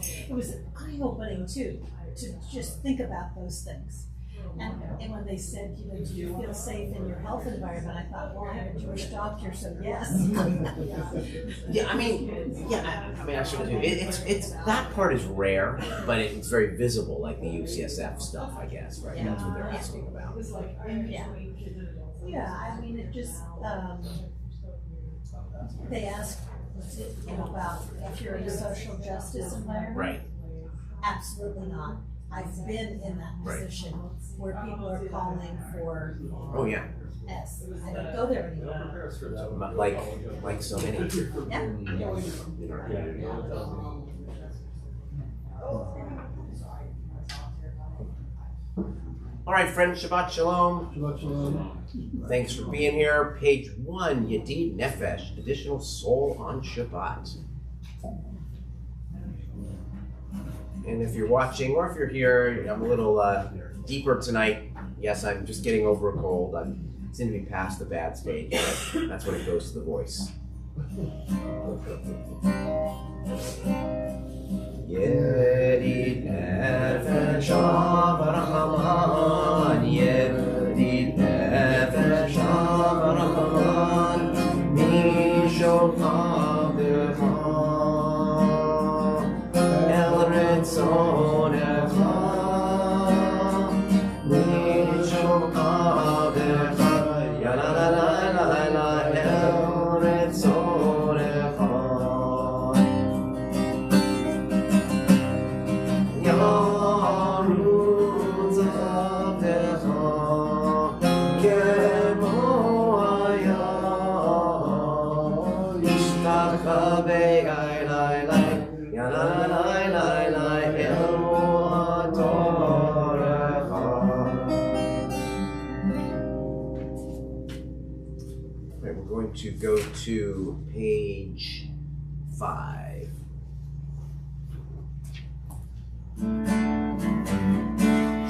it was eye-opening too, to just think about those things. And when they said, you know, do you feel safe in your health environment, I thought, well, I have a Jewish doctor, so yes. I mean, I sort of do. It's that part is rare, but it's very visible, like the UCSF stuff, I guess, right? That's what they're asking about. Yeah, I mean, it just, they asked, you know, about if you're in a social justice environment. Right. Absolutely not. I've been in that position where people are calling for. Oh yeah. Yes, I don't go there anymore. Like so many. Yeah. All right, friends, Shabbat Shalom. Shabbat Shalom. Thanks for being here. Page 1, Yedid Nefesh, additional soul on Shabbat. And if you're watching or if you're here, I'm a little deeper tonight. Yes, I'm just getting over a cold. I seem to be past the bad stage. That's when it goes to the voice. Yedid Nefesh Avraham, Yedid Nefesh Avraham, Mishol Avdecha, El Retzonecha, Mishol Avdecha, Ya la la la la la, El Retzonecha. We're going to go to page 5.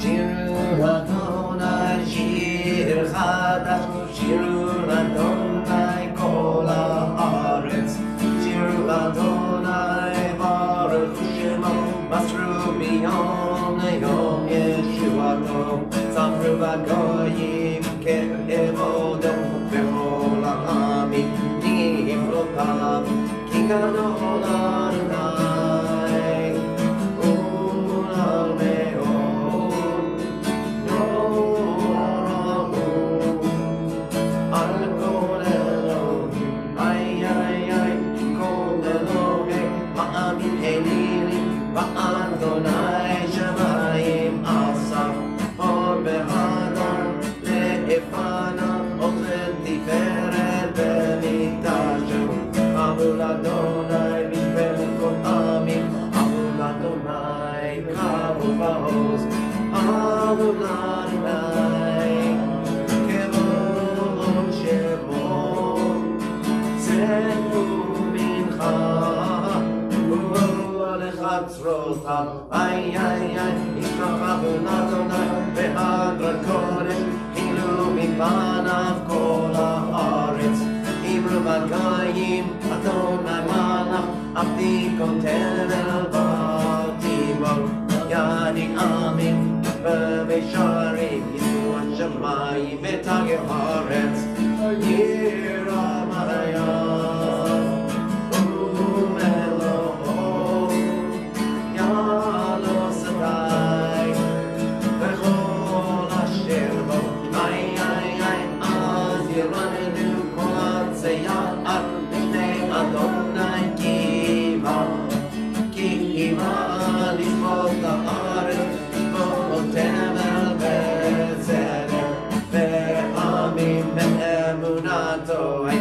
Shir Adonai, Shir Chadash, Shir Adonai kol haaretz, Shir Adonai baruch shemo, Masru miyom leyom Yeshuato, Tzamru v'goyim ke'evodo, B'chol ha'amim niflotav, Ki gadol Adonai, U'al me'od, Yorahu, Al kol Elohim, ay, kol Elohim, Ha'amim Elilim, Va'adonai Shamayim Asaf, Or Behadar, Le'efana, Ochel Tiferet B'mitashem, Avul Adonai Mishpel Kol Amim, Avul Adonai Kavu Va'oz, Avul Adonai Kevod Shemo, Zehu Mincha, U'ol Lechatzrotav, ay, Yishtachavu Adonai Be'adrat Kodesh, Hilu Mipanav Kol haaretz, Imru Bagayim, Adonai Malach, Abdi Kotel El Batibol, Yadi Amin, V'Vesharim, Yisu HaShamayim, V'Tageh Haaretz, Yira Marayam, U'Elohim, Yalo Sadai, V'chol Asher Bo, ay, Az Yiranu Kol Hatzeyah, B'nei Adonai Kiva, Lishmot Haaretz, V'otevel V'tzeder, V'amim Be'emunato, ay,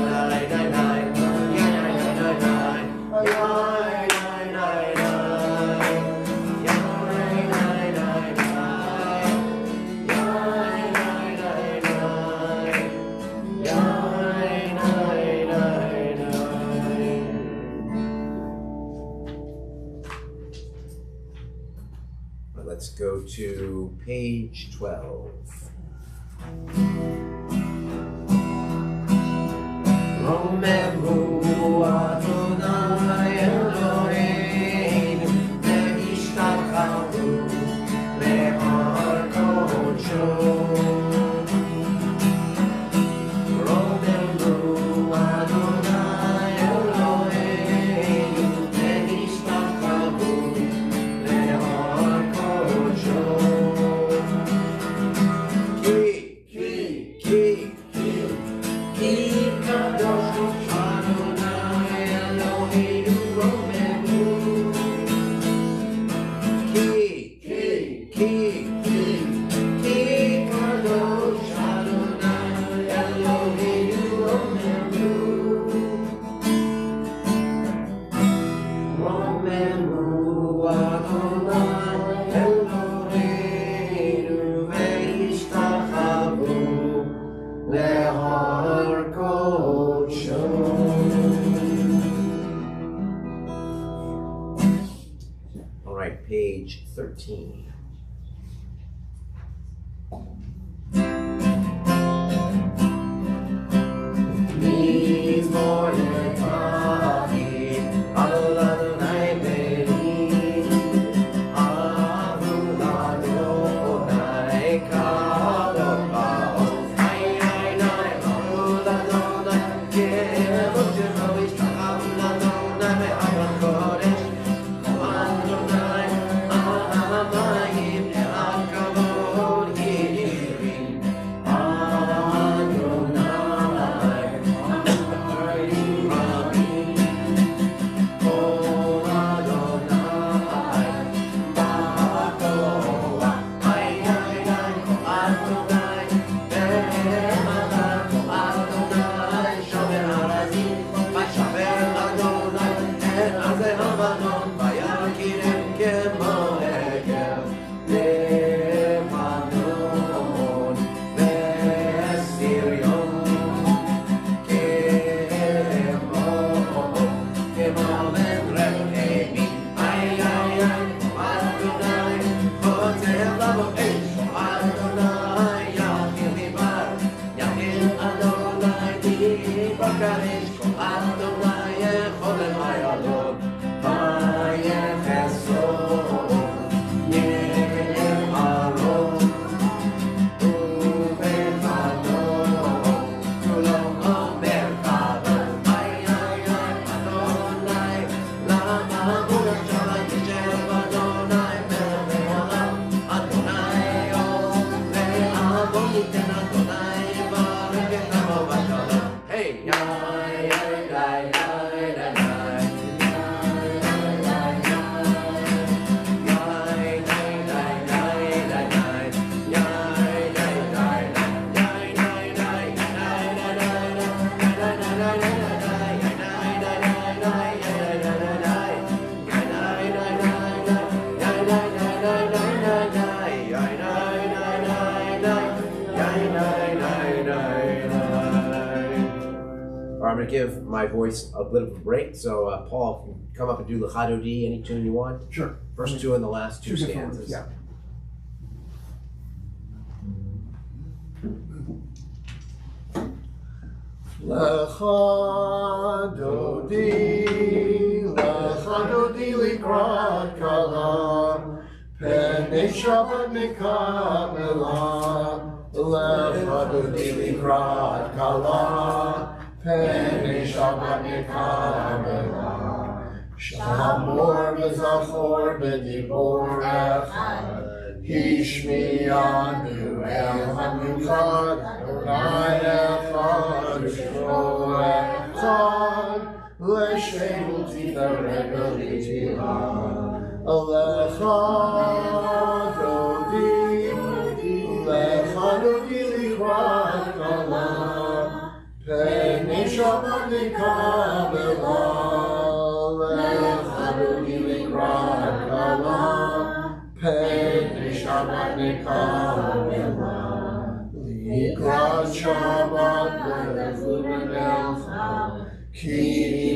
Let's go to page 12. Romevu Adonai Eloheinu, right, page 13. I'm going to give my voice a bit of a break, so Paul can come up and do Lechado D, any tune you want. Sure. First two and the last two stanzas. Yeah. Lechado di likrat kala, penei Shabbat mikabela. Lechado di likrat kala, penei Shabbat mikabela. Shamor v'zachor v'dibor echad, Hishmiyanu el hamichad, Adonai echad, Shmo echad, L'shem tifarek l'tila. Lechado di likrat kala, penei Shabbat mikabela. Lechado di likrat kala, penei Shabbat mikabela. Likrat Shabbat lechumen elcha, ki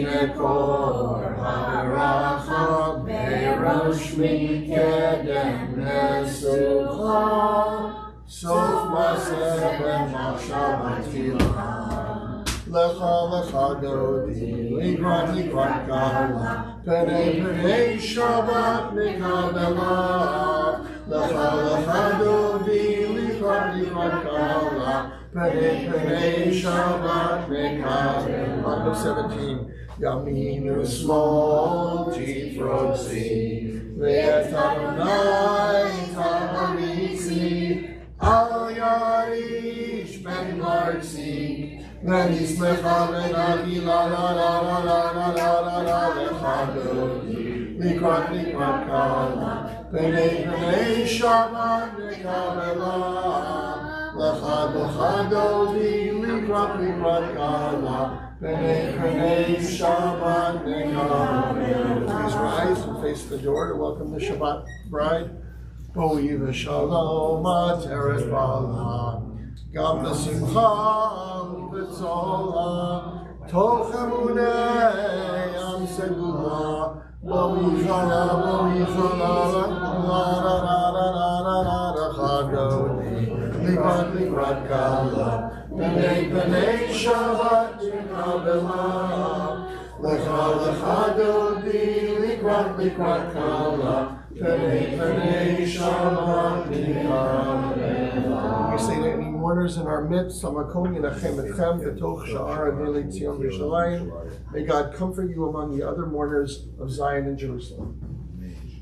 nekor ha'beracha, berosh mikedem nesucha, sof maseh b'machshava tfilah. Lechado di likrat kala, penei Shabbat mikabela. Lechado di likrat kala, penei Shabbat mikabela. Number 17. Yaminu small tifrosi, ve'et Adonai tamarisi, al yarish ben larsi. V'nismecha v'nagi la la la la la la la la la. Lechado di likrat kala, penei Shabbat mikabela. Lechado di likrat kala, penei Shabbat mikabela. Please rise and face the door to welcome the Shabbat bride. Bo'yi v'shalom ateret bala, gam v'simcha v'tzola, Toch Emunei Am Segula Boichala Boichala La la la la la la la la Chagodi Likrat Kala B'nei Shabbat Yikabela Lecha Chagodi Likrat Kala B'nei Shabbat Yikabela. We say to any mourners in our midst, Samakoni Nachem Etchem B'toch Sha'ar Adeli Tzion B'Shalayim. May God comfort you among the other mourners of Zion and Jerusalem.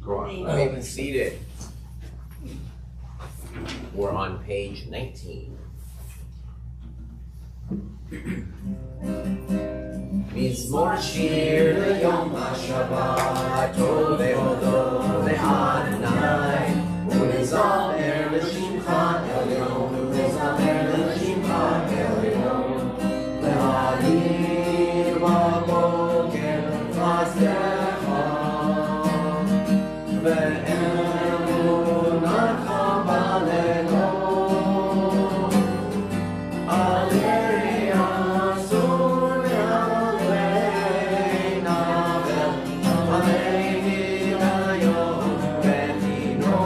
Go on. You may be seated. We're on page 19. Mizmor Shir Yom HaShabbat Tovei Hodo Le'Adonai U'Nizamer L'Shimcha Elyon U'Nizamer L'Shimcha Elyon Le'Adir B'Boker Chasdecha Ve'emunacha B'Leilot Alei Asur Le'aleina Ve'aleina Yom Ve'tinor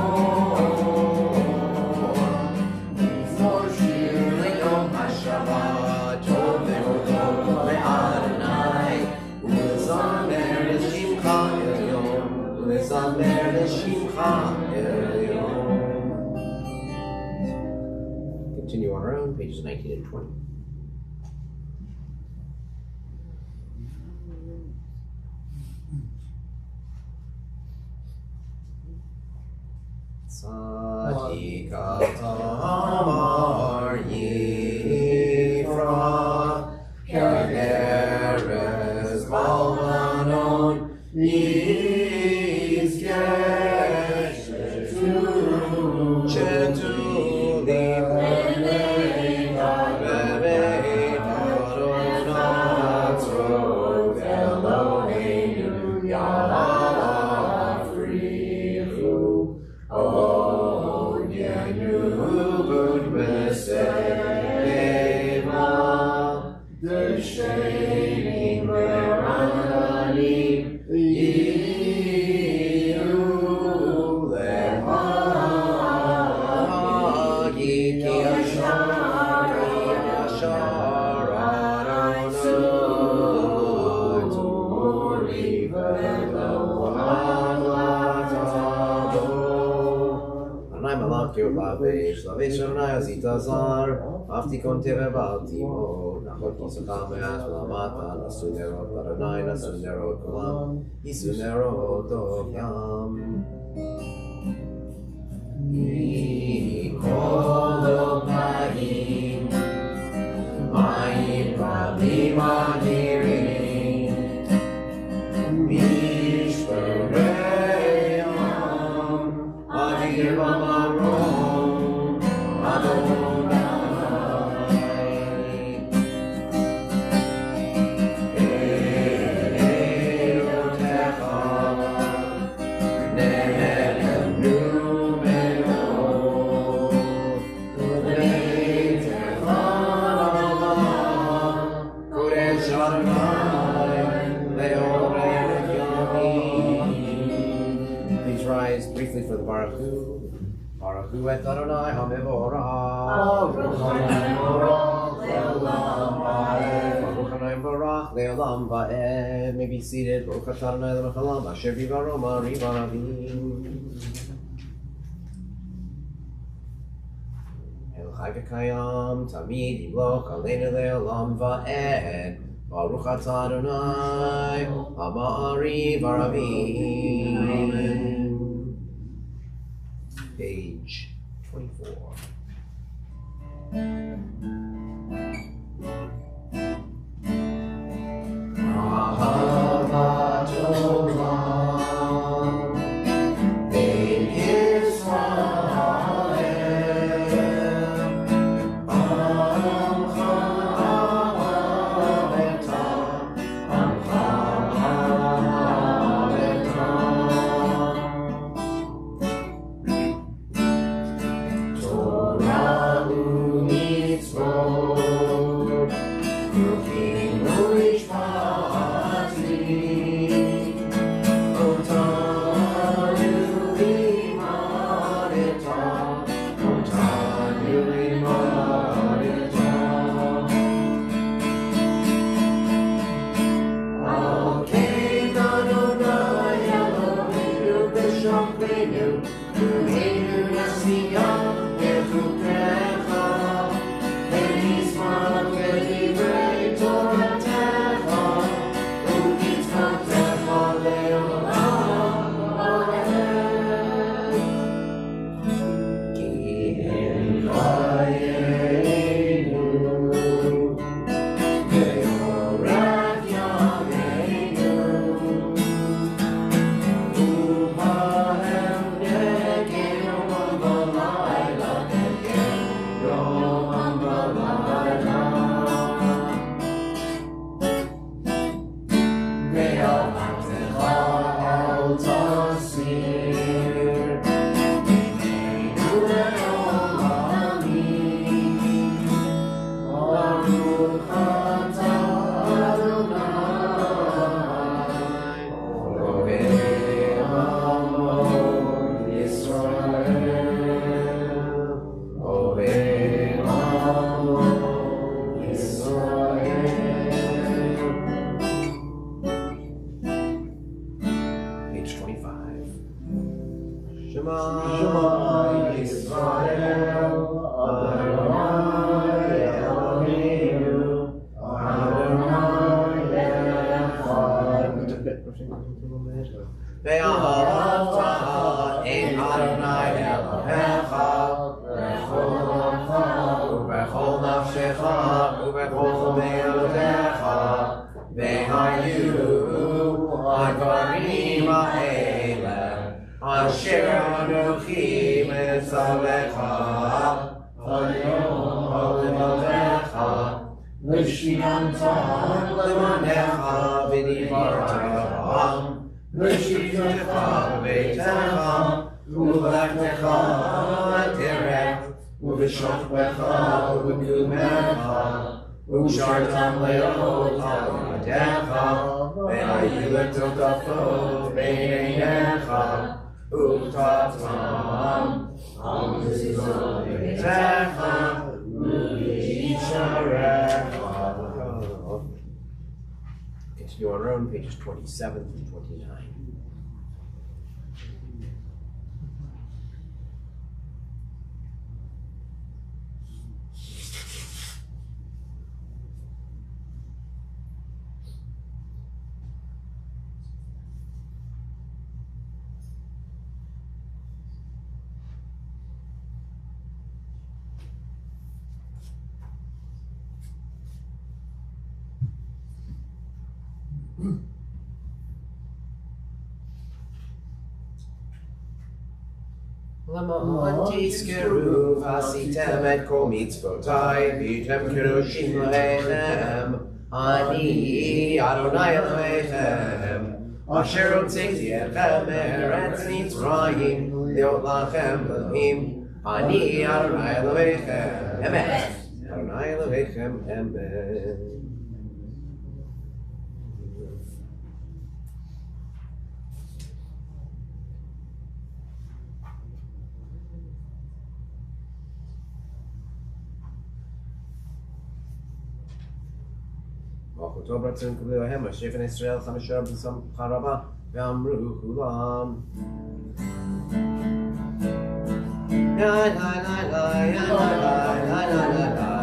Mizmor Shir Le'Yom HaShabbat Tovei Hodo Le'Adonai U'Lezamer L'Shimcha Elyon U'Lezamer L'Shimcha Elyon. Continue on our own, pages 19 and 20. Tzadika Tamar Yifra Ke'eres Balmanon Yizgesh Chetuli Eloheinu Yafrichu Onyenu B'Seva D'Shenim V'Rananim Yiyu Lecha Ki Yashar Adonai Turi V'Elo Ha'Latavo Adonai Malach Lavesh Lavesh Adonai Azita Zar Aftikon Teve Baltimo Nachot Kisacham Be'ash V'Lamata Nasu Nerot Adonai Nasu Nerot Kolam Yisu Nerot Tov Yam Yikolo Ma'im Ma'im Rabim Adirim Mishpereyam Adir B'Marom Adonai Elotecha Ne'enu Meno Leitecha Kodesh Adonai Le'orech Yamim. Please rise briefly for the Baruch Hu. Baruch Hu et Adonai HaMevorach. Baruch Hanayim Barach Le'olam Va'ed. May be seated. Baruch atah Adonai L'Mechalam Asher Vivaro Ma'ariv Aravim. El Chai V'Kayam Tamid Yimloch Aleinu Le'olam Va'ed. Baruch atah Adonai Ha'ma'ariv Aravim. Page 24. Ahavat Olam Bein Yisrael Amcha Ahaveta Amcha Ahaveta Torah u'mitzvot page 25. Shema Yisrael, Adonai Eloheinu, Adonai Echad. Ve'ahavta et Adonai Elohecha b'chol lavcha u'b'chol nafshecha u'b'chol me'odecha ve'hayu ha'dvarim ha'ele asher anochi metzavecha hayom ha'levavecha v'shiyantam levanecha v'divarta b'am v'shivtecha b'beitecha u'v'lektecha terech u'v'shokbecha u'v'kumecha u'shartam le'ot al yadecha ve'hayu l'totafot b'einecha u'tatam al mizizot b'beitecha u'yisharecha. Continue on our own, pages 27 through 29. Lama tiskeru vasitem et kol mitzvotai v'yitem kedoshim lehem ani Adonai Elohechem asher hotzeti etchem me'eretz Mitzrayim leot lachem Elohim ani Adonai Elohechem emet Adonai Elohechem emet. October tzim k'lehem Shefin Israel Chamishar b'sam Charaba v'amru kulam. La la la la la la la la la la la la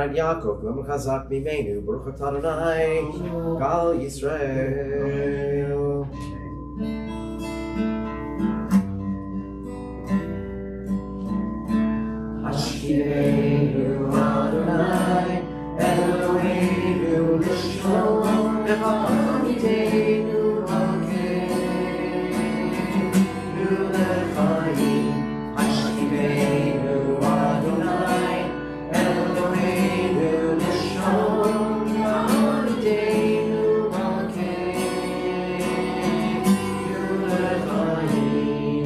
Yaakov, Lam Chazak Mimenu, Baruch Atah Adonai, Kal Yisrael. Hashkirenu Adonai, Eloheinu L'Shalom, V'Chamitenu Malkeinu L'Chaim. Hashkirenu Adonai, Eloheinu L'Shalom, V'Chamitenu Malkeinu L'Chaim.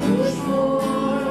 Ushmor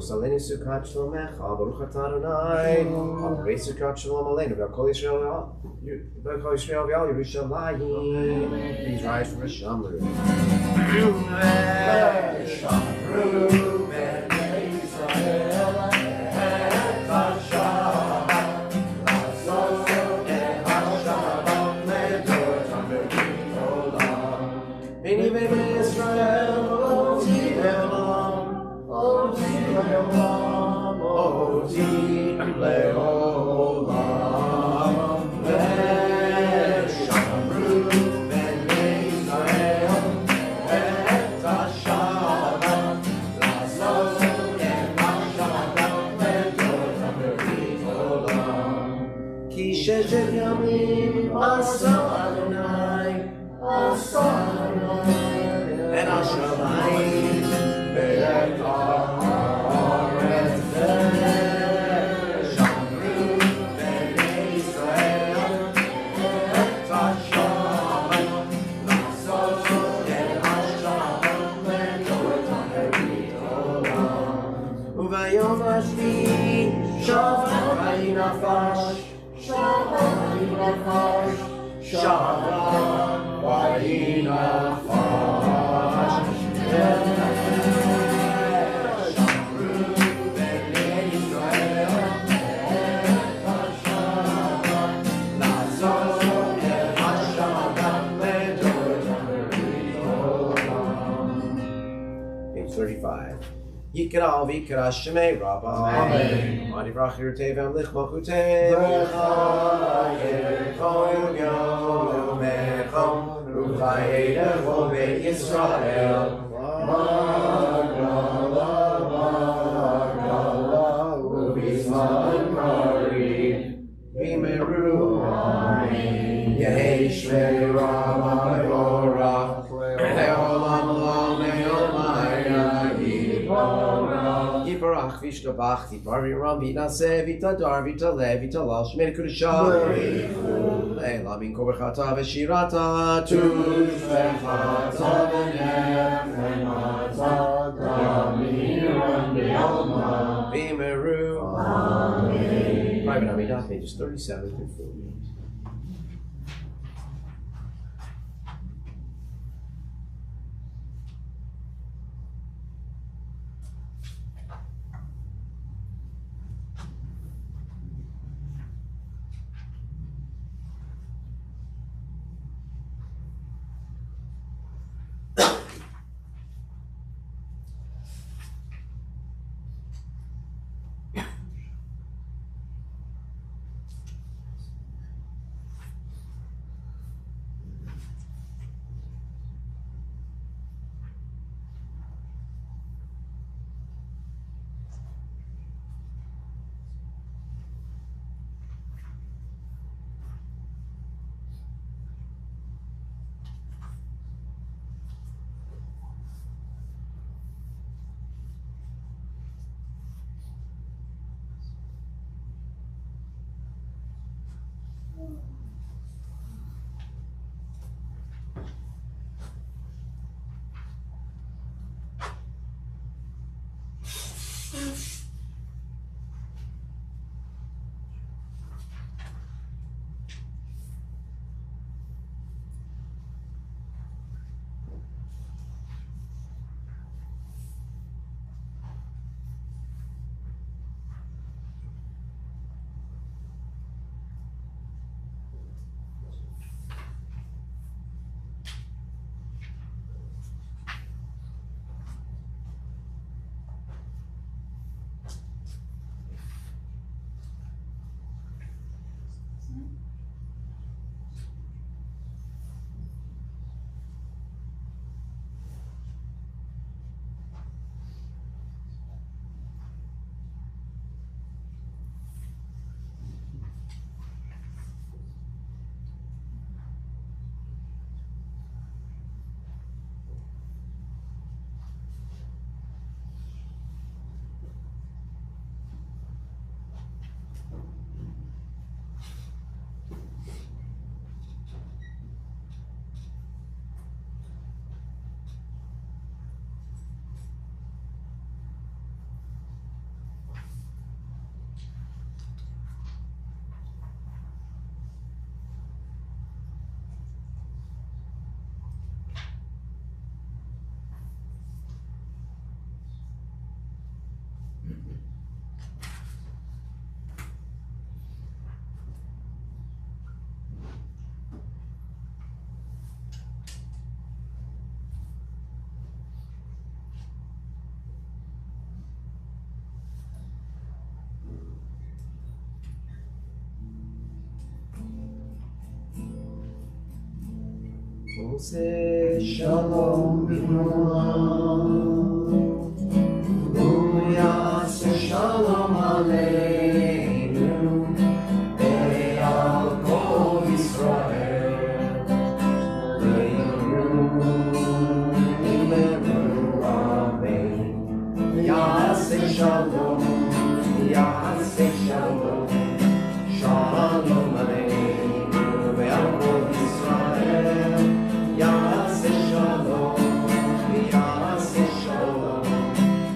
Saleni Sukkot Shlomecha, Baruch Atah Adonai, Amarei Sukkot Shalom Aleinu, V'Kol Yisrael V'Al Yerushalayim. Please rise from the Shamru. Page 35. Yikra v'ikra shemei Rabba. Amen. Adivrach yirtevem lichmachutev. V'chayim yom mechom. U'chayim beit Yisrael. Magala u'bizman karim. V'meru Yehi shmei Rabba mevorach. Le'olam olam Yibarach v'ishtabach Yibar Yiram v'naseh v'tadar v'taleh v'talal shmei kudusha Le'elam min kol b'chata v'shirata tush v'chata v'nefemata Yamiram v'yalma v'meru Private Amidah, pages 37 through 40. Yoseh Shalom B'Olam. Yaseh Shalom Aleinu Ve'al Kol Yisrael V'yimeru Amen. Yaseh Shalom, Yaseh Shalom, Shalom Aleinu Ve'al Kol Yisrael. Yaseh Shalom, Yaseh Shalom,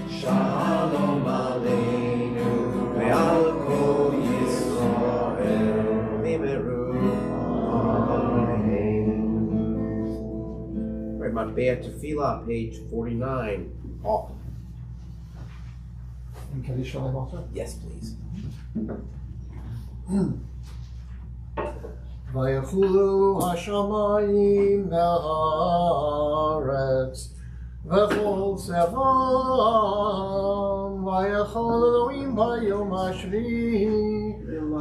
Shalom Aleinu Ve'al Kol Yisrael. V'yimeru Amen. Right, Matbeah Tefillah, page 49. Oh, And Kaddish Shalom also? yes, please. Vayachulu hashamayim ve'haaretz v'chol tzevam vayachol Elohim bayom hashvi'i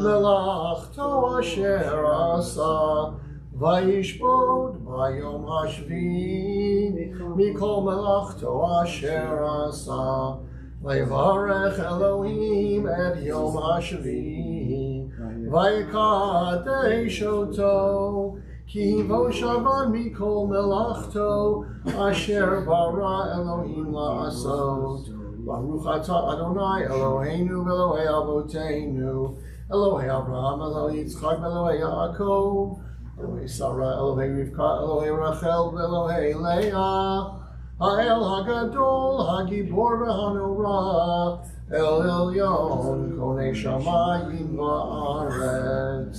melachto asher asa vayishbod bayom hashvi'i mikol melachto asher asa Vayvarech Elohim et yom hashvi'i vayikadesh oto ki bo shavan mikol melachto asher bara Elohim la'asot. Baruch atah Adonai Eloheinu v'Elohei avoteinu Elohei Abraham Elohei Yitzchak Elohei Yaakov Elohei Sarah Elohei Rivka Elohei Rachel v'Elohei Leah Ha'el Hagadol, Hagibor v'Hanora, El Elyon, Konei Shamayim va'aretz.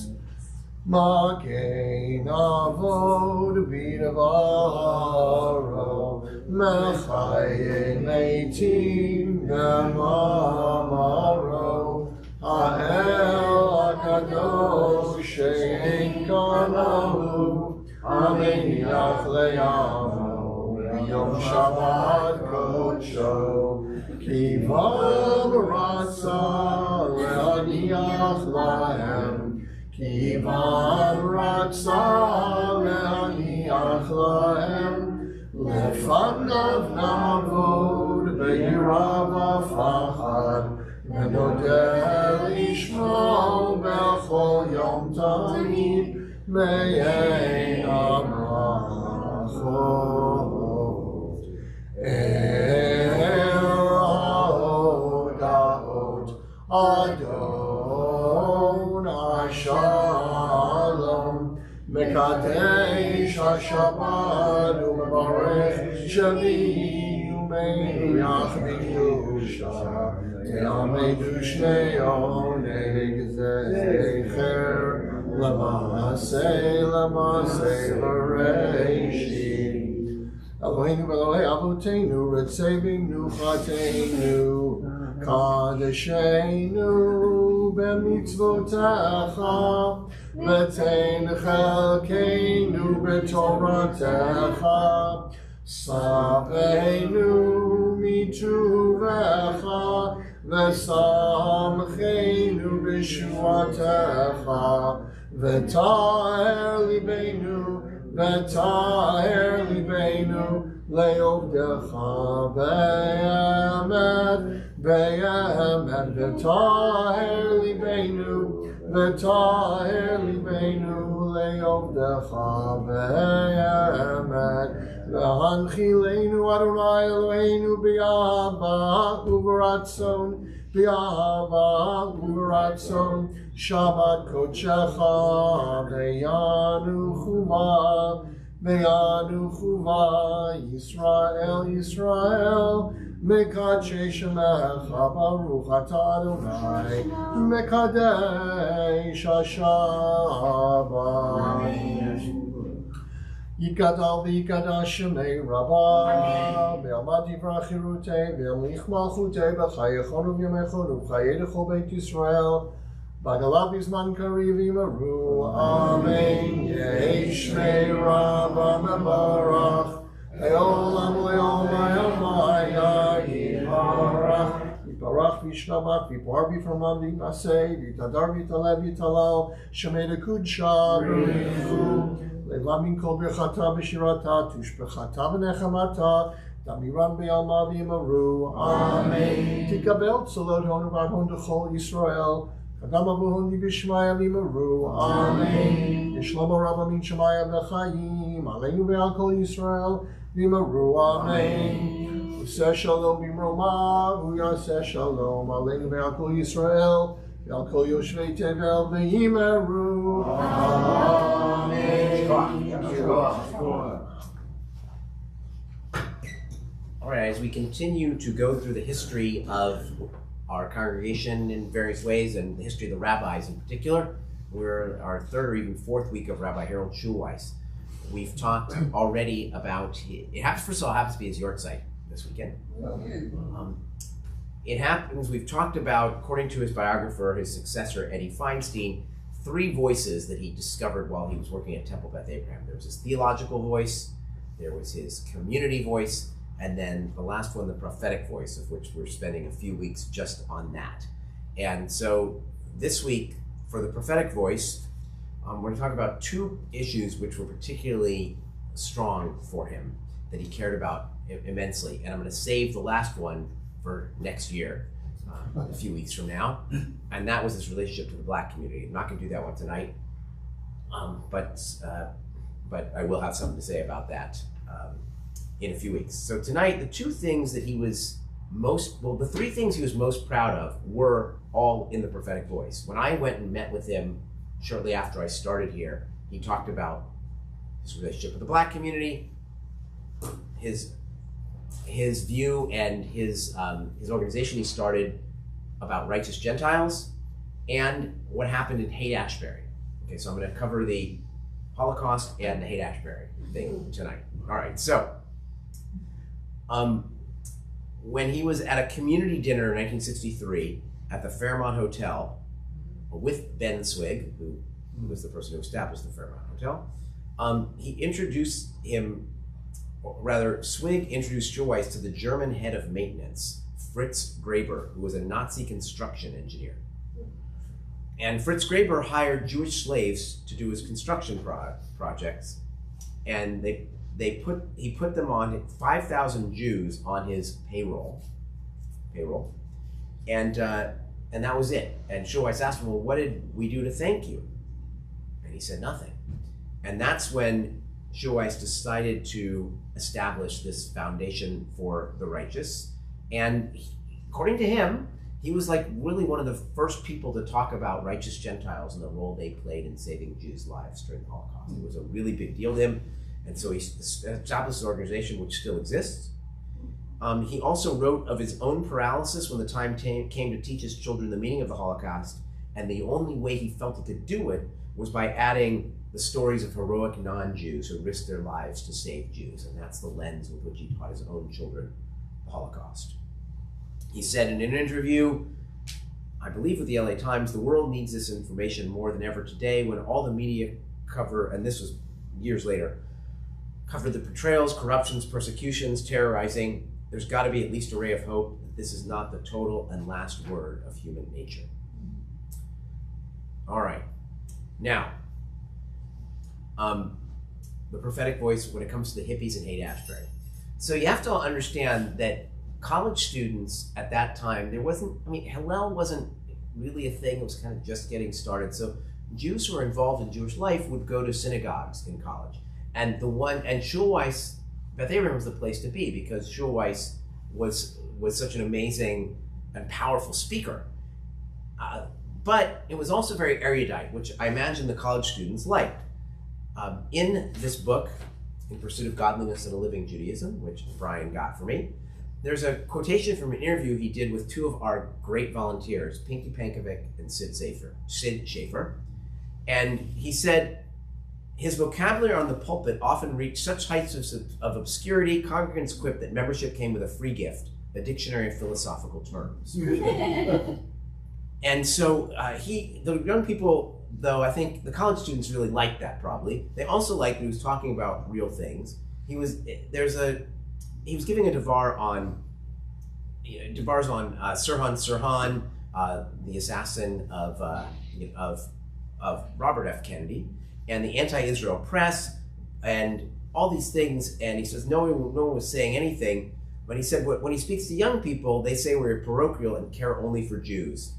Magen Avod b'davaro, Mechaye Meitim v'mamaro. Ha'el Hagadosh she'en kanahu, Ameniach le'amo. Yom Shabbat Kodsho Ki Vav Ratza Le'aniach Lahem Ki Vav Ratza Le'aniach Lahem Lefanav Navod Be'yira v'fachad V'nodeh Lishmo B'chol Yom Tamid Me'ein Abrachot Erod Adonai Shalom Mekadesh HaShabbat U'Mevarech Shani U'Meiach B'Kedusha Te'amedu Shnei Oneg Zecher L'Maseh L'Reishi Eloheinu Elohei Avoteinu, Ritzevinu Chateinu, Kadeshenu b'mitzvotecha, V'tein chelkeinu b'toratecha, Saveinu mituvecha, V'samcheinu b'shuatecha, V'ta'er libeinu, V'ta'er libeinu le'ovdecha be'emet, be'emet. V'ta'er libeinu le'ovdecha be'emet. V'hanchileinu Adonai Eloheinu b'yahava uv'ratzon, b'yahava uv'ratzon, Shabbat kodshecha ve'yanu chuva, Yisrael, Yisrael, mekadesh shemecha, Baruch atah Adonai, mekadesh hashabbat. Yikadal v'yikadash shemei Rabbah, ve'amad divrei chirutei, ve'amlich malchutei, b'chayechonu v'yamechonu, v'chayei l'chol Beit Yisrael, Bagalav Bizman Kariv Yimaru, Amen. Yeshmei Rabbah Mebarach, Eolam Le'omaya Yivarach, Yivarach V'Yishtabach, V'Yipar V'Yiframam V'Yinaseh, V'Yitadar V'Yitalev V'Yitalal, Shemei L'Kudsha B'Richu, Leila min kol birchata b'shirata, tushbechata v'nechamata, Damiran be'alma v'yimaru. Amen. Tikabel tzolot honu v'adhon d'chol Yisrael, Kadam avuhon b'shmaya v'yimaru. Amen. Yishlomo Rabba min Shemaya v'chaim, Aleinu ve'al kol Yisrael v'yimaru. Amen. Useh shalom b'mroma, v'yaseh shalom, Aleinu ve'al kol Yisrael, ve'al kol yoshvei tevel v'yimaru. Amen. All right, as we continue to go through the history of our congregation in various ways and the history of the rabbis in particular, we're in our third or even fourth week of Rabbi Harold Schulweis. We've talked already about, it happens, first of all, it happens to be his yahrzeit this weekend. It happens, we've talked about, according to his biographer, his successor, Eddie Feinstein, 3 voices that he discovered while he was working at Temple Beth Abraham. There was his theological voice, there was his community voice, and then the last one, the prophetic voice, of which we're spending a few weeks just on that. And so this week, for the prophetic voice, we're going to talk about 2 issues which were particularly strong for him, that he cared about immensely. And I'm going to save the last one for next year, a few weeks from now. And that was his relationship to the Black community. I'm not going to do that one tonight, but I will have something to say about that in a few weeks. So tonight, the 2 things that he was the 3 things he was most proud of were all in the prophetic voice. When I went and met with him shortly after I started here, he talked about his relationship with the Black community, his view and his organization he started about righteous Gentiles, and what happened in Haight-Ashbury. Okay, so I'm going to cover the Holocaust and the Haight-Ashbury thing tonight. All right, so when he was at a community dinner in 1963 at the Fairmont Hotel with Ben Swig, who was the person who established the Fairmont Hotel, Swig introduced Schulweis to the German head of maintenance, Fritz Graber, who was a Nazi construction engineer. And Fritz Graber hired Jewish slaves to do his construction projects, and he put them on 5,000 Jews on his payroll, and that was it. And Schulweis asked him, well, what did we do to thank you? And he said nothing. And that's when Schulweis decided to establish this foundation for the righteous. And according to him, he was like really one of the first people to talk about righteous Gentiles and the role they played in saving Jews' lives during the Holocaust. It was a really big deal to him. And so he established an organization which still exists. He also wrote of his own paralysis when the time came to teach his children the meaning of the Holocaust. And the only way he felt he could do it was by adding the stories of heroic non-Jews who risked their lives to save Jews. And that's the lens with which he taught his own children the Holocaust. He said in an interview, I believe with the LA Times, the world needs this information more than ever today when all the media cover, and this was years later, covered the betrayals, corruptions, persecutions, terrorizing. There's got to be at least a ray of hope that this is not the total and last word of human nature. All right. Now, the prophetic voice when it comes to the hippies in Haight-Ashbury. So you have to understand that college students at that time, Hillel wasn't really a thing. It was kind of just getting started. So Jews who were involved in Jewish life would go to synagogues in college. And Schulweis, Beth Abraham was the place to be because Schulweis was such an amazing and powerful speaker. But it was also very erudite, which I imagine the college students liked. In this book, In Pursuit of Godliness and a Living Judaism, which Brian got for me, there's a quotation from an interview he did with 2 of our great volunteers, Pinky Pankovic and Sid Schaefer. And he said, his vocabulary on the pulpit often reached such heights of obscurity, congregants quipped that membership came with a free gift, a dictionary of philosophical terms. And so the young people, though, I think the college students really liked that probably. They also liked that he was talking about real things. He was giving a devar on Sirhan Sirhan, the assassin of Robert F. Kennedy, and the anti-Israel press, and all these things. And he says no one was saying anything. But he said when he speaks to young people, they say we're parochial and care only for Jews.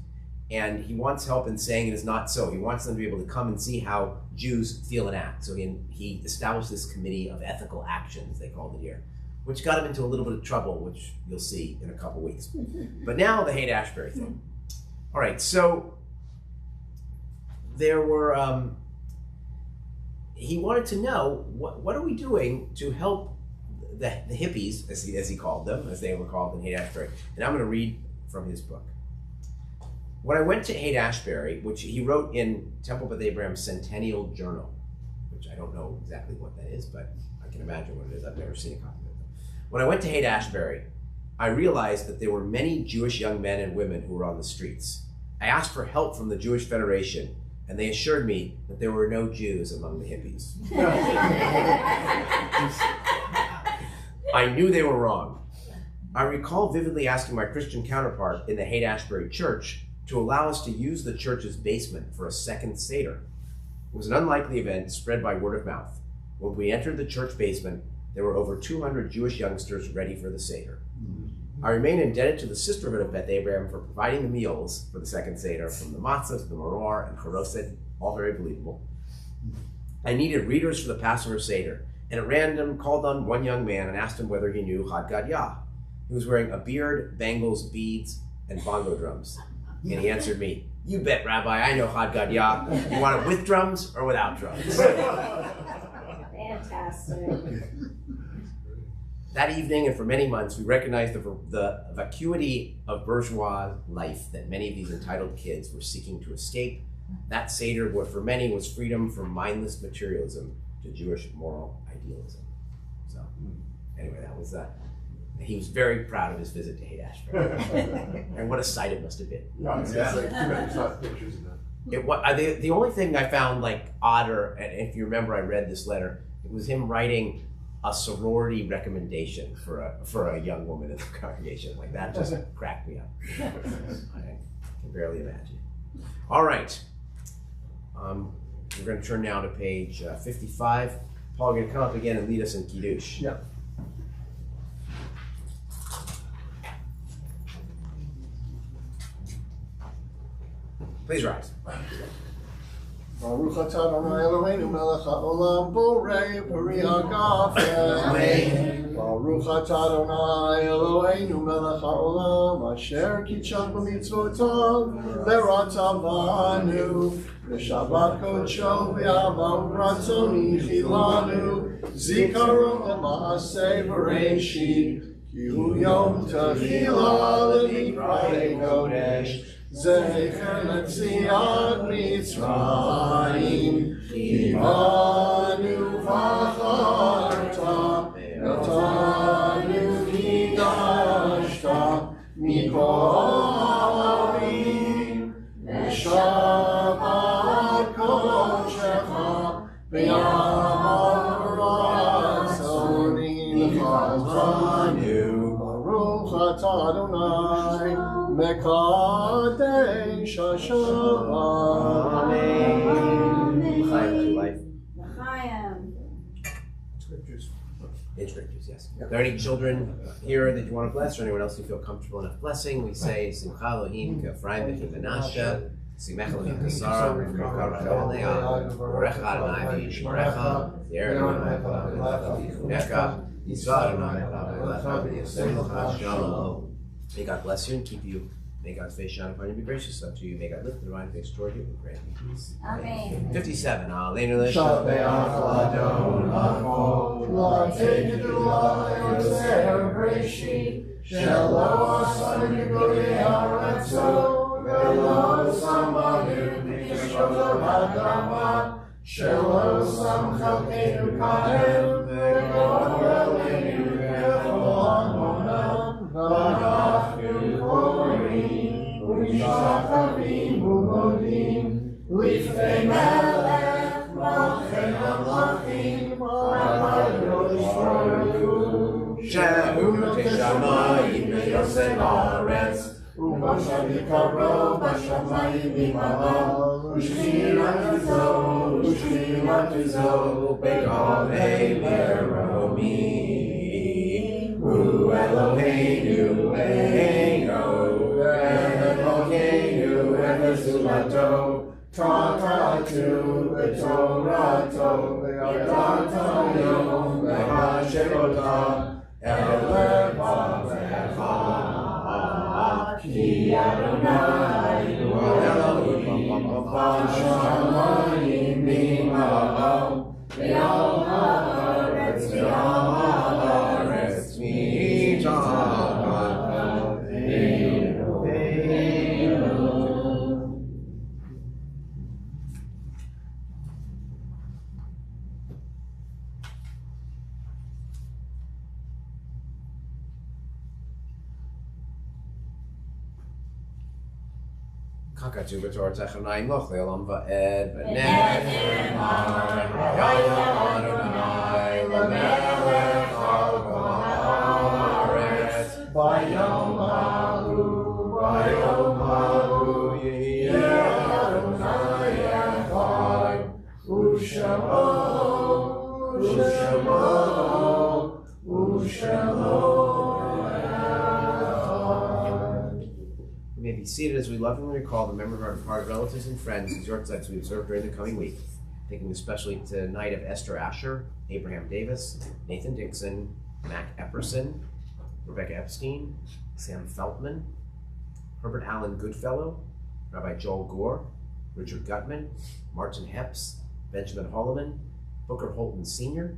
And he wants help in saying it is not so. He wants them to be able to come and see how Jews feel and act. So he established this committee of ethical actions, they called it here, which got him into a little bit of trouble, which you'll see in a couple weeks. But now the Haight-Ashbury thing. All right, so there were, he wanted to know, what are we doing to help the hippies, as he called them, as they were called in Haight-Ashbury. And I'm going to read from his book. When I went to Haight-Ashbury, which he wrote in Temple Beth Abraham's Centennial Journal, which I don't know exactly what that is, but I can imagine what it is. I've never seen a copy of it. When I went to Haight-Ashbury, I realized that there were many Jewish young men and women who were on the streets. I asked for help from the Jewish Federation, and they assured me that there were no Jews among the hippies. I knew they were wrong. I recall vividly asking my Christian counterpart in the Haight-Ashbury church to allow us to use the church's basement for a second Seder. It was an unlikely event spread by word of mouth. When we entered the church basement, there were over 200 Jewish youngsters ready for the Seder. I remain indebted to the Sisterhood of Beth Abraham for providing the meals for the second Seder, from the matzah to the maror and charoset, all very believable. I needed readers for the Passover Seder, and at random called on one young man and asked him whether he knew Had Gadya. He was wearing a beard, bangles, beads, and bongo drums. And he answered me, "You bet, Rabbi, I know Had Gadya. You want it with drums or without drums?" Fantastic. That evening and for many months, we recognized the vacuity of bourgeois life that many of these entitled kids were seeking to escape. That Seder, what for many was freedom from mindless materialism to Jewish moral idealism. So, anyway, that was that. He was very proud of his visit to Haight-Ashbury. And what a sight it must have been. The only thing I found like odder, and if you remember I read this letter, it was him writing a sorority recommendation for a young woman in the congregation. Like that just cracked me up. I can barely imagine. All right. We're going to turn now to page 55. Paul, you're going to come up again and lead us in Kiddush. Yeah. Please rise. Baruch atah Adonai Eloheinu melech haolam borei peri hagafen. Baruch atah Adonai Eloheinu melech haolam asher kitshach b'mitzvotav v'ratzavanu v'shabbat kodsho v'yava u'ratzon yichilanu zikaron l'maaseh b'reishit ki hu yom tehila l'mikrayei kodesh Zecher l'tziat Mitzrayim Kivanu v'charta Notanu kidashta Mikol ha'avim V'shabbat kodshecha V'yam ratzoni l'chaltanu Baruch atah Adonai Mekadesh Hashem. Amen. L'chaim to life. L'chaim. Scriptures. In scriptures, yes. Are there any children here that you want to bless, or anyone else you feel comfortable enough blessing? We say, Simcha Elohim k'Ephraim v'Menashe, Simcha Elohim k'Sara, Rivka Rachel Leah, Borecha Adonai v'Yishmerecha, Yer Adonai v'Lecha, Yisrael Adonai v'Lecha, v'Yaseh Shalom. May God bless you and keep you. May God's face shine upon you and be gracious unto you. May God lift the divine face toward you and grant you peace. Amen. 57. Aleinu l'shem. Shabeach l'Adon l'chol, l'ateidu l'yoser b'reshit, shelo asanu b'golei ha'aretzo, v'lo samanu b'kishroto ha'adama, shelo sam chalkeinu kahem, v'gorelenu v'chol ha'monam, v'anachnu korim, u'mishtachavim u'modim, Lifnei melech, malchei hamlachim, ha'kadosh baruch hu, shehu notei shamayim v'yosei haaretz, Moshe Mikaro, Bashamayim Imamo, Ushmilatuzo, Ushmilatuzo, Begov Meromi, U Eloheinu, Eino, Eloheinu, Evezulato, Tratatu, Etorato, Beatato, Yom, Behashemota, Ki Adonai Elohim Bashamayim Mima'am Ve'al ha'aretz Ve'al ha'aretz Mitachot Eloheinu. Kakatu b'tor techanayim loch le'olam va'ed v'nefem ha'yayam Adonai l'melech al ha'aretz Bayom ha'hu yeh Adonai echad U'shemo We may be seated as we lovingly recall the memory of our departed relatives and friends whose yortzites we observe during the coming week, thinking especially tonight of Esther Asher, Abraham Davis, Nathan Dixon, Mac Epperson, Rebecca Epstein, Sam Feltman, Herbert Allen Goodfellow, Rabbi Joel Gore, Richard Gutman, Martin Hepps, Benjamin Holloman, Booker Holton Sr.,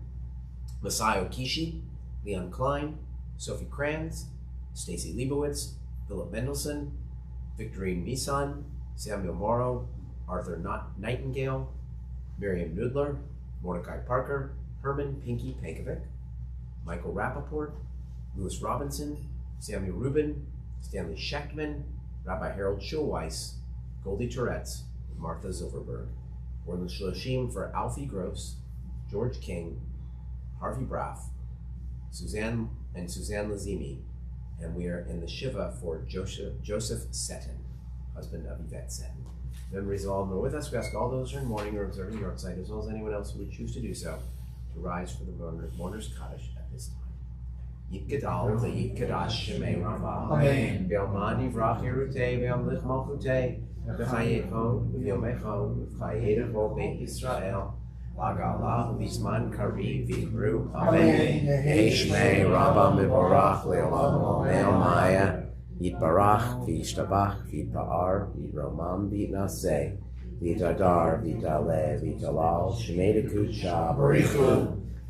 Masai Okishi, Leon Klein, Sophie Kranz, Stacy Leibowitz, Philip Mendelson, Victorine Misan, Samuel Morrow, Arthur Nightingale, Miriam Nudler, Mordecai Parker, Herman Pinky Pankovic, Michael Rappaport, Louis Robinson, Samuel Rubin, Stanley Schechtman, Rabbi Harold Schulweiss, Goldie Tourette's, and Martha Zilverberg. We're in the Shloshim for Alfie Gross, George King, Harvey Braff, Suzanne Lazimi, and we are in the Shiva for Joseph Seton, husband of Yvette Seton. Memories of all who are with us. We ask all those who are in mourning or observing yortzeit, as well as anyone else who would choose to do so, to rise for the mourner's Kaddish at this time. Yitgadal v'yitgadash shemei Rama. Amen. V'yalmad yivrach Yerutei v'yamlich malchutei v'chayechon v'yomechon v'chayedecho beit Yisrael. Lagalah v'zman kariv v'imru. Amen. Yeshmei Rabba miborach le'olam le'omaya. Yitbarach v'yishtabach v'yitba'ar v'yitromam v'yitnaseh. V'yitadar v'yitaleh v'yitalal shemei dekutcha barichu.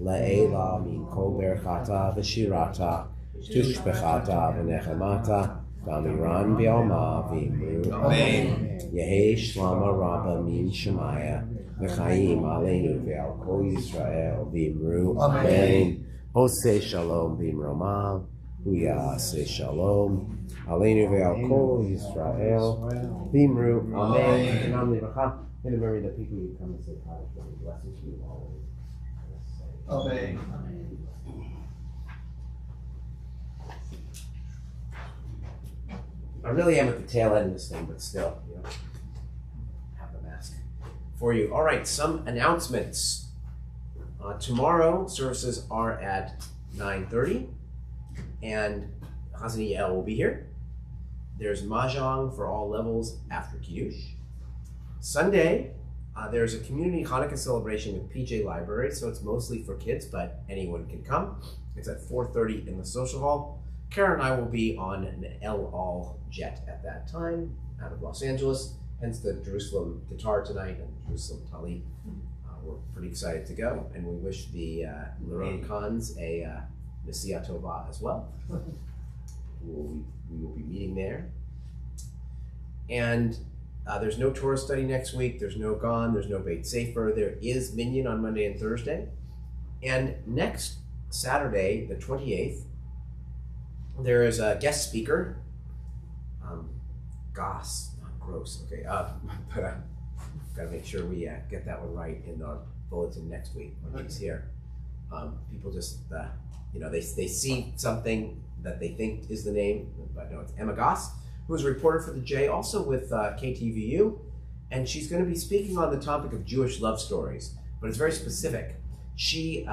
La'ela min kol berchata v'shirata. Tushbechata v'nechemata. V'amiran v'yalma v'imru. Amen. Yehi shlama Rabba min shemaya. V'chaim aleinu ve'al kol Yisrael v'imru. Amen. Hosei shalom v'imromav. Huyasei shalom. Aleinu ve'al kol Yisrael v'imru. Amen. And I'm in the memory that people who come and say Kaddish, blessings to you always. Amen. I really am at the tail end of this thing, but still, have the mask for you. All right, some announcements. Tomorrow, services are at 9:30, and Chazan Yael will be here. There's mahjong for all levels after Kiddush. Sunday, there's a community Hanukkah celebration with PJ Library, so it's mostly for kids, but anyone can come. It's at 4:30 in the social hall. Karen and I will be on an El Al jet at that time out of Los Angeles, hence the Jerusalem guitar tonight and Jerusalem Talit. We're pretty excited to go, and we wish the Liron Khans a Nasiya Tova as well. We will be meeting there. And there's no Torah study next week, there's no Gan, there's no Beit Sefer, there is Minyan on Monday and Thursday. And next Saturday, the 28th, there is a guest speaker, Goss, not Gross, okay, but gotta make sure we get that one right in the bulletin next week when she's here. People just, they see something that they think is the name, but no, it's Emma Goss, who's a reporter for the J, also with KTVU, and she's going to be speaking on the topic of Jewish love stories, but it's very specific. She,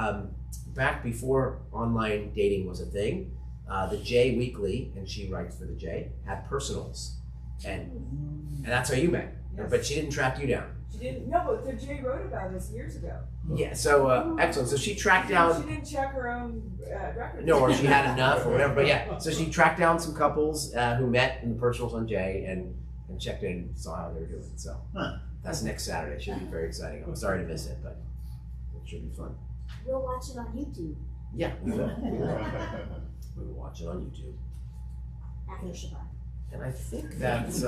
back before online dating was a thing, the J Weekly, and she writes for the J, had personals, and that's how you met. Yes. But she didn't track you down. She didn't. No, but the Jay wrote about this years ago. Yeah, so excellent. So she tracked down. She didn't check her own records. No, or she had enough or whatever. But yeah, so she tracked down some couples who met in the personals on Jay and checked in and saw how they were doing. So that's next Saturday. Should be very exciting. I'm sorry to miss it, but it should be fun. We'll watch it on YouTube Yeah, we will. We will watch it on YouTube. after Shabbat. And I think that's,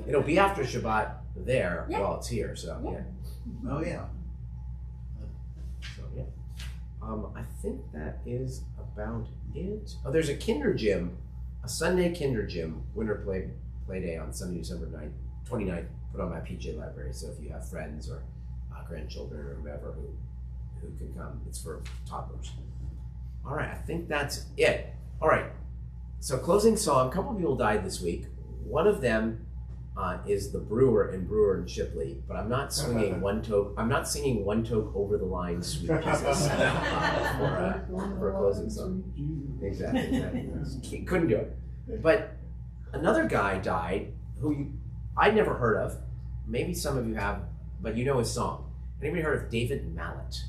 it'll be after Shabbat there Yeah. while it's here. So yeah. Oh, yeah. So yeah. I think that is about it. Oh, there's a Kinder Gym, a Sunday Kinder Gym winter play day on Sunday, December 29th, put on by PJ Library. So if you have friends or grandchildren or whoever who can come, it's for toddlers. All right, I think that's it. All right, so closing song. A couple of people died this week. One of them is the Brewer in Shipley, but I'm not swinging one toke. I'm not singing one toke over the line, sweet Jesus, for a closing song. Exactly. Couldn't do it. But another guy died who I'd never heard of. Maybe some of you have, but you know his song. Anybody heard of David Mallet?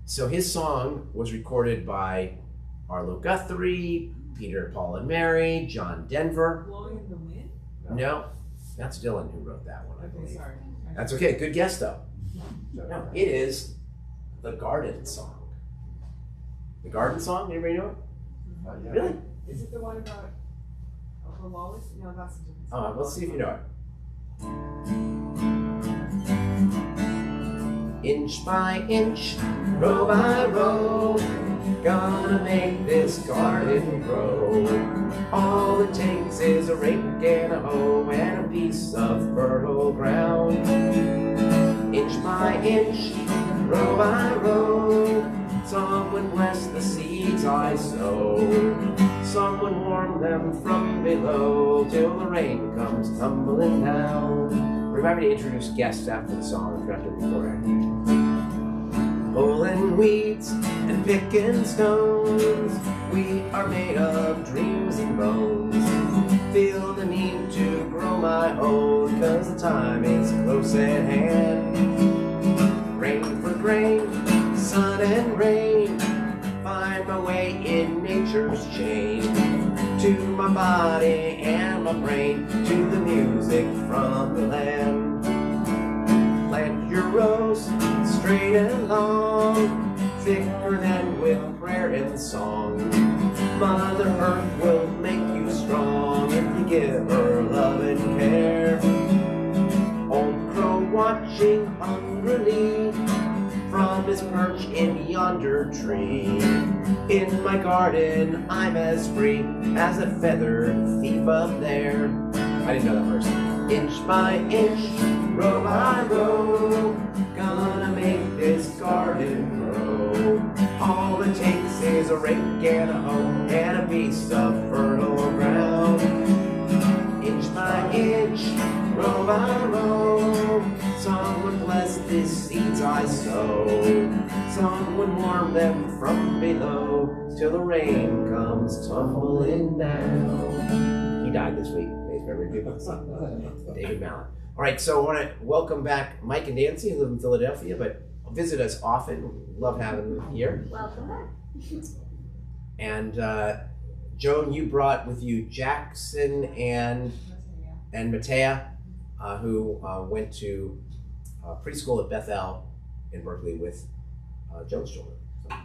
So his song was recorded by Arlo Guthrie, Peter, Paul and Mary, John Denver. Blowing in the wind? No, that's Dylan who wrote that one, I Okay, believe. sorry. That's okay, good guess though. No, it is the Garden Song. The Garden Song, anybody know it? Really? Is it the one about Wallace? No, that's a different song. Let's see if you know it. Inch by inch, row by row, gonna make this garden grow. All it takes is a rake and a hoe and a piece of fertile ground. Inch by inch, row by row, someone bless the seeds I sow. Someone warm them from below till the rain comes tumbling down. Remember to introduce guests after the song if you have to record it. Pulling weeds and picking stones, we are made of dreams and bones. Feel the need to grow my own, cause the time is close at hand. Rain for grain, sun and rain, find my way in nature's chain. To my body and my brain, to the music from the land. Plant your rose, straight and long, thicker than with prayer and song. Mother Earth will make you strong if you give her love and care. Old crow watching hungrily from his perch in yonder tree. In my garden I'm as free as a feathered thief up there. I didn't know that verse. Inch by inch, row by row, gonna make this garden grow. All it takes is a rake and a hoe and a piece of fertile ground. Inch by inch, row by row, someone bless these seeds I sow. Someone warm them from below till the rain comes tumbling down. He died this week. David Mallet. All right, so I want to welcome back Mike and Nancy, who live in Philadelphia, but visit us often. Love having them here. Welcome back. And Joan, you brought with you Jackson and Matea, who went to preschool at Bethel in Berkeley with Joan's children. So,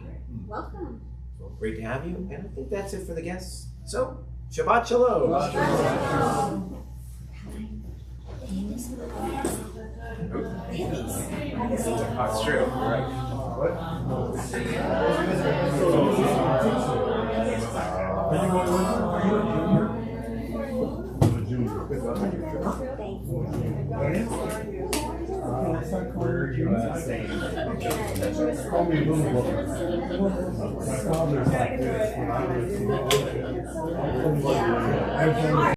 Welcome. well, great to have you, and I think that's it for the guests. So, Shabbat Shalom. Shabbat Shalom. Oh, it's true. Right. Thank you. Call me Little Book. My father's like this when I was